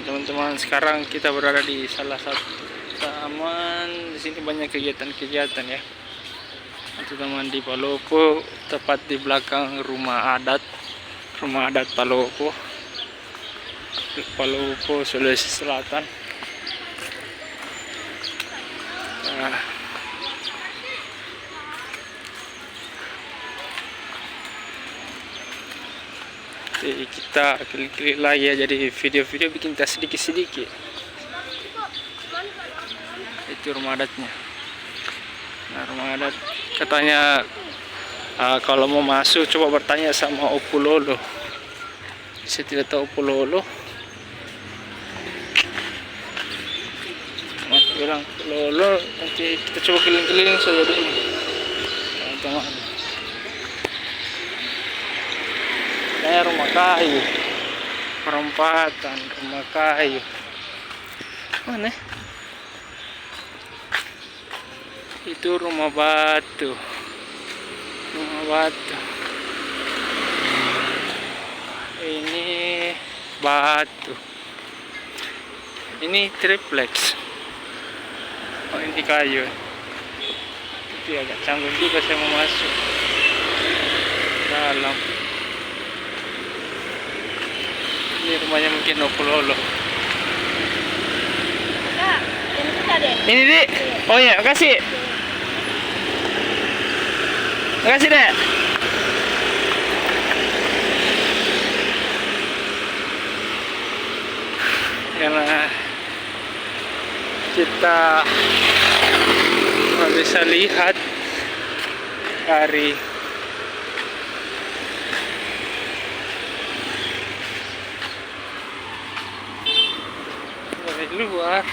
teman-teman, sekarang kita berada di salah satu taman. Di sini banyak kegiatan-kegiatan ya. Itu teman di Palopo, tepat di belakang rumah adat Palopo, Sulawesi Selatan. Nah, jadi kita klik-klik lagi ya, jadi video-video bikin kita sedikit-sedikit. Itu rumah adatnya. Nah, rumah adat katanya kalau mau masuk coba bertanya sama Opu Lolo. Saya tidak tahu Opu Lolo. Mas bilang Opu Lolo, nanti kita coba keliling-keliling saja dulu. Teman-teman. Ini rumah kayu, perempatan rumah kayu. Mana? Itu rumah batu. Ini batu. Ini triplex. Oh, ini kayu. Tapi agak canggung juga saya mau masuk dalam. Ini rumahnya mungkin Opu Lolo. Ini Dek. Oh ya, makasih. Makasih Dek. Karena kita bisa lihat dari luar.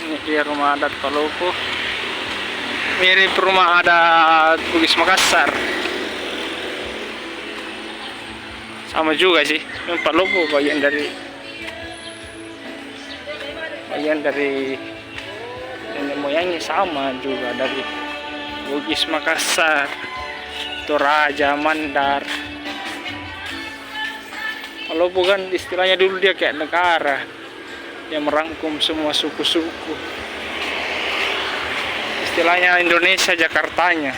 Ini dia rumah adat Palopo, mirip rumah adat Bugis Makassar, sama juga sih. Palopo bagian dari nenek moyangnya sama juga dari Bugis Makassar, Toraja, Mandar. Palopo kan istilahnya dulu dia kayak negara yang merangkum semua suku-suku. Istilahnya Indonesia Jakartanya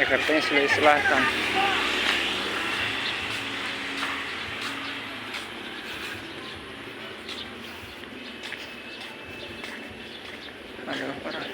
Sulawesi Selatan. Ada orang.